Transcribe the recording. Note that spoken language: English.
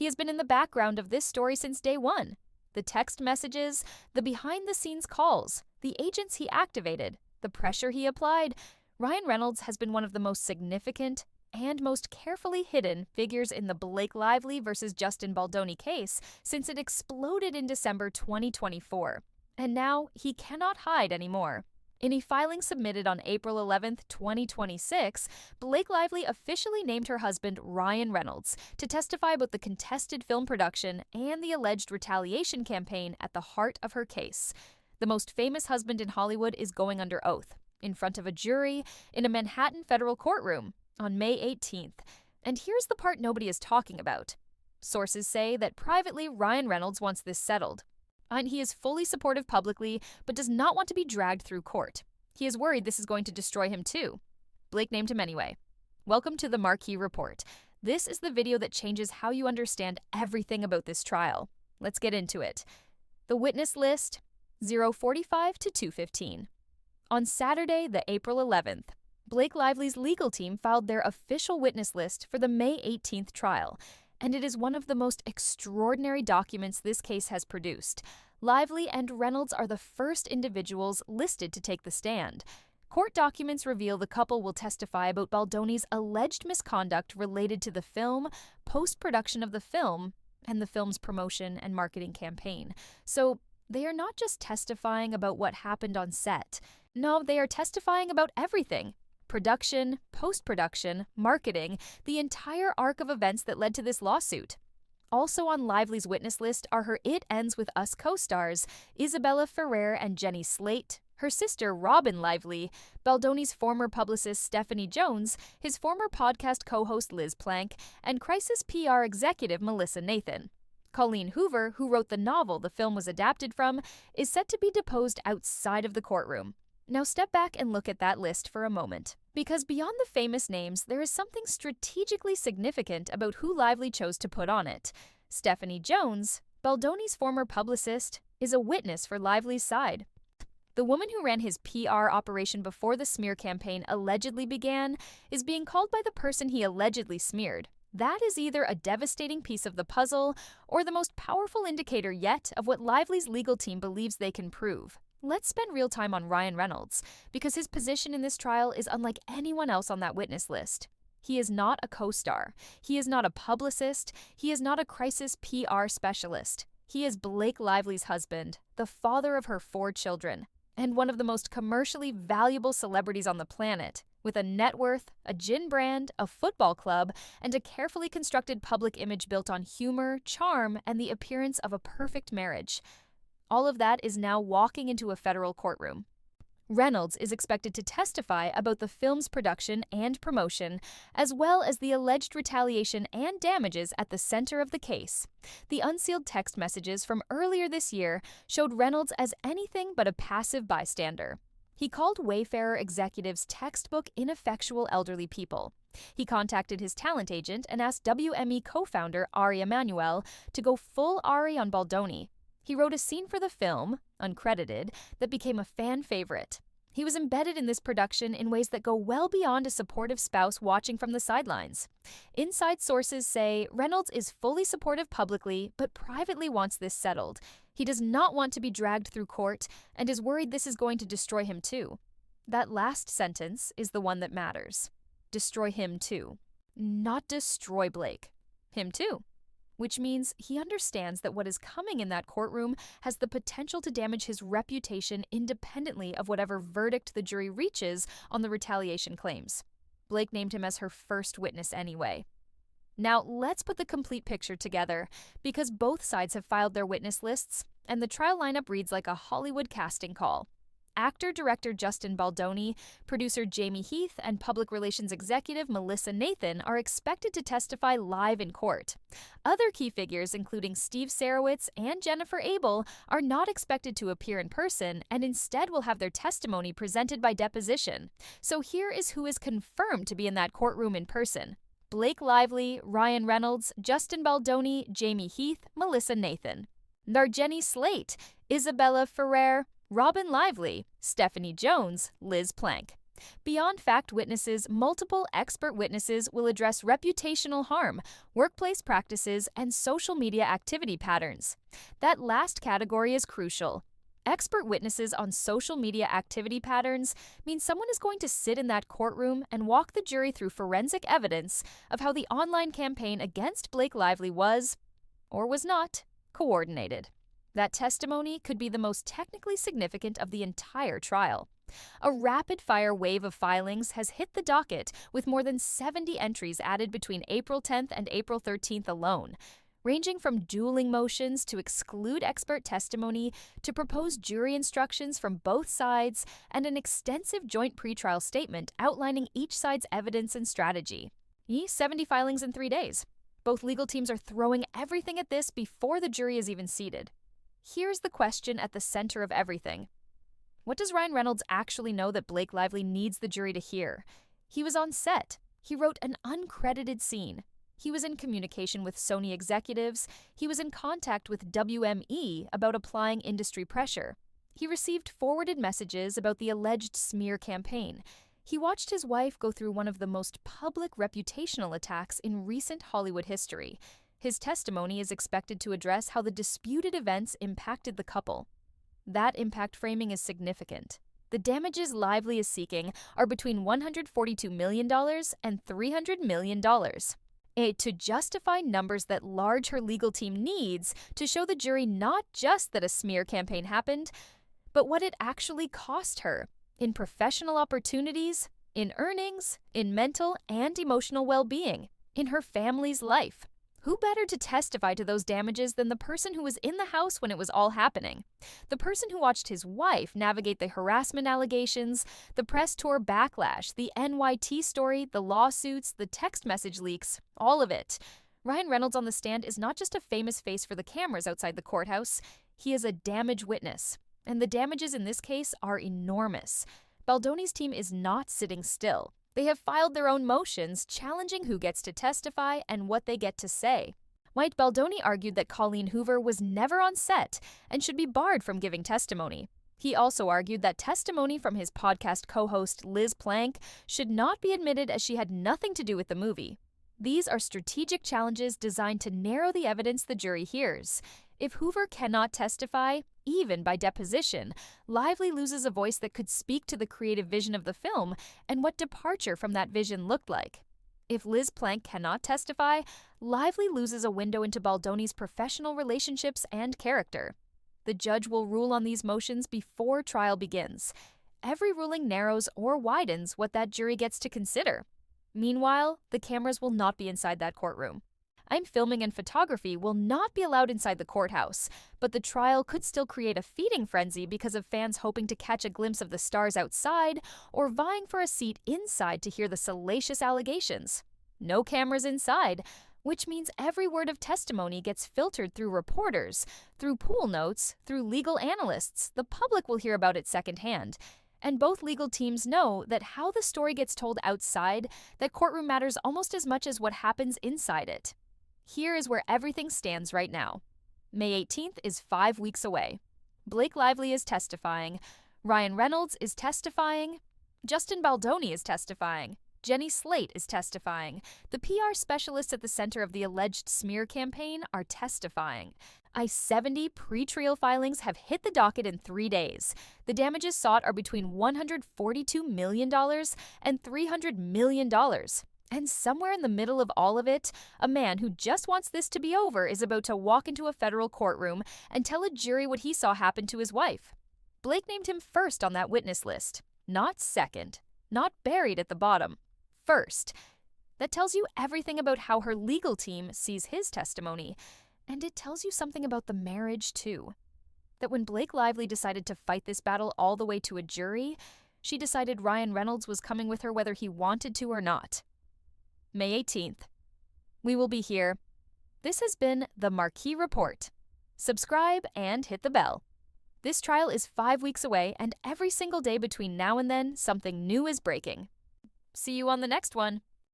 He has been in the background of this story since day one. The text messages, the behind-the-scenes calls, the agents he activated, the pressure he applied. Ryan Reynolds has been one of the most significant and most carefully hidden figures in the Blake Lively versus Justin Baldoni case since it exploded in December 2024. And now he cannot hide anymore. In a filing submitted on April 11, 2026, Blake Lively officially named her husband Ryan Reynolds to testify about the contested film production and the alleged retaliation campaign at the heart of her case. The most famous husband in Hollywood is going under oath, in front of a jury, in a Manhattan federal courtroom, on May 18th. And here's the part nobody is talking about. Sources say that privately Ryan Reynolds wants this settled. And he is fully supportive publicly, but does not want to be dragged through court. He is worried this is going to destroy him too. Blake named him anyway. Welcome to the Marquee Report. This is the video that changes how you understand everything about this trial. Let's get into it. The witness list, 0:45 to 2:15. On Saturday, the April 11th, Blake Lively's legal team filed their official witness list for the May 18th trial, and it is one of the most extraordinary documents this case has produced. Lively and Reynolds are the first individuals listed to take the stand. Court documents reveal the couple will testify about Baldoni's alleged misconduct related to the film, post-production of the film, and the film's promotion and marketing campaign. So they are not just testifying about what happened on set. No, they are testifying about everything. Production, post-production, marketing, the entire arc of events that led to this lawsuit. Also on Lively's witness list are her It Ends With Us co-stars, Isabella Ferrer and Jenny Slate, her sister Robin Lively, Baldoni's former publicist Stephanie Jones, his former podcast co-host Liz Plank, and Crisis PR executive Melissa Nathan. Colleen Hoover, who wrote the novel the film was adapted from, is set to be deposed outside of the courtroom. Now step back and look at that list for a moment, because beyond the famous names, there is something strategically significant about who Lively chose to put on it. Stephanie Jones, Baldoni's former publicist, is a witness for Lively's side. The woman who ran his PR operation before the smear campaign allegedly began is being called by the person he allegedly smeared. That is either a devastating piece of the puzzle or the most powerful indicator yet of what Lively's legal team believes they can prove. Let's spend real time on Ryan Reynolds, because his position in this trial is unlike anyone else on that witness list. He is not a co-star. He is not a publicist. He is not a crisis PR specialist. He is Blake Lively's husband, the father of her 4 children, and one of the most commercially valuable celebrities on the planet, with a net worth, a gin brand, a football club, and a carefully constructed public image built on humor, charm, and the appearance of a perfect marriage. All of that is now walking into a federal courtroom. Reynolds is expected to testify about the film's production and promotion, as well as the alleged retaliation and damages at the center of the case. The unsealed text messages from earlier this year showed Reynolds as anything but a passive bystander. He called Wayfarer executives textbook ineffectual elderly people. He contacted his talent agent and asked WME co-founder Ari Emanuel to go full Ari on Baldoni. He wrote a scene for the film, uncredited, that became a fan favorite. He was embedded in this production in ways that go well beyond a supportive spouse watching from the sidelines. Inside sources say Reynolds is fully supportive publicly, but privately wants this settled. He does not want to be dragged through court and is worried this is going to destroy him too. That last sentence is the one that matters. Destroy him too. Not destroy Blake. Him too. Which means he understands that what is coming in that courtroom has the potential to damage his reputation independently of whatever verdict the jury reaches on the retaliation claims. Blake named him as her first witness anyway. Now, let's put the complete picture together, because both sides have filed their witness lists, and the trial lineup reads like a Hollywood casting call. Actor-director Justin Baldoni, producer Jamie Heath, and public relations executive Melissa Nathan are expected to testify live in court. Other key figures, including Steve Sarowitz and Jennifer Abel, are not expected to appear in person and instead will have their testimony presented by deposition. So here is who is confirmed to be in that courtroom in person: Blake Lively, Ryan Reynolds, Justin Baldoni, Jamie Heath, Melissa Nathan. Jenny Slate, Isabella Ferrer, Robin Lively, Stephanie Jones, Liz Plank. Beyond fact witnesses, multiple expert witnesses will address reputational harm, workplace practices, and social media activity patterns. That last category is crucial. Expert witnesses on social media activity patterns means someone is going to sit in that courtroom and walk the jury through forensic evidence of how the online campaign against Blake Lively was, or was not, coordinated. That testimony could be the most technically significant of the entire trial. A rapid-fire wave of filings has hit the docket, with more than 70 entries added between April 10th and April 13th alone, ranging from dueling motions to exclude expert testimony to propose jury instructions from both sides and an extensive joint pretrial statement outlining each side's evidence and strategy. 70 filings in 3 days. Both legal teams are throwing everything at this before the jury is even seated. Here's the question at the center of everything. What does Ryan Reynolds actually know that Blake Lively needs the jury to hear? He was on set. He wrote an uncredited scene. He was in communication with Sony executives. He was in contact with WME about applying industry pressure. He received forwarded messages about the alleged smear campaign. He watched his wife go through one of the most public reputational attacks in recent Hollywood history. His testimony is expected to address how the disputed events impacted the couple. That impact framing is significant. The damages Lively is seeking are between $142 million and $300 million. To justify numbers that large her legal team needs to show the jury not just that a smear campaign happened, but what it actually cost her in professional opportunities, in earnings, in mental and emotional well-being, in her family's life. Who better to testify to those damages than the person who was in the house when it was all happening? The person who watched his wife navigate the harassment allegations, the press tour backlash, the NYT story, the lawsuits, the text message leaks, all of it. Ryan Reynolds on the stand is not just a famous face for the cameras outside the courthouse, he is a damage witness. And the damages in this case are enormous. Baldoni's team is not sitting still. They have filed their own motions challenging who gets to testify and what they get to say. White Baldoni argued that Colleen Hoover was never on set and should be barred from giving testimony. He also argued that testimony from his podcast co-host Liz Plank should not be admitted as she had nothing to do with the movie. These are strategic challenges designed to narrow the evidence the jury hears. If Hoover cannot testify, even by deposition, Lively loses a voice that could speak to the creative vision of the film and what departure from that vision looked like. If Liz Plank cannot testify, Lively loses a window into Baldoni's professional relationships and character. The judge will rule on these motions before trial begins. Every ruling narrows or widens what that jury gets to consider. Meanwhile, the cameras will not be inside that courtroom. Filming and photography will not be allowed inside the courthouse, but the trial could still create a feeding frenzy because of fans hoping to catch a glimpse of the stars outside or vying for a seat inside to hear the salacious allegations. No cameras inside, which means every word of testimony gets filtered through reporters, through pool notes, through legal analysts. The public will hear about it secondhand. And both legal teams know that how the story gets told outside, that courtroom matters almost as much as what happens inside it. Here is where everything stands right now. May 18th is 5 weeks away. Blake Lively is testifying. Ryan Reynolds is testifying. Justin Baldoni is testifying. Jenny Slate is testifying. The PR specialists at the center of the alleged smear campaign are testifying. 70 pre-trial filings have hit the docket in 3 days. The damages sought are between $142 million and $300 million. And somewhere in the middle of all of it, a man who just wants this to be over is about to walk into a federal courtroom and tell a jury what he saw happen to his wife. Blake named him first on that witness list, not second, not buried at the bottom. First. That tells you everything about how her legal team sees his testimony, and it tells you something about the marriage, too. That when Blake Lively decided to fight this battle all the way to a jury, she decided Ryan Reynolds was coming with her whether he wanted to or not. May 18th. We will be here. This has been the Marquee Report. Subscribe and hit the bell. This trial is 5 weeks away, and every single day between now and then, something new is breaking. See you on the next one.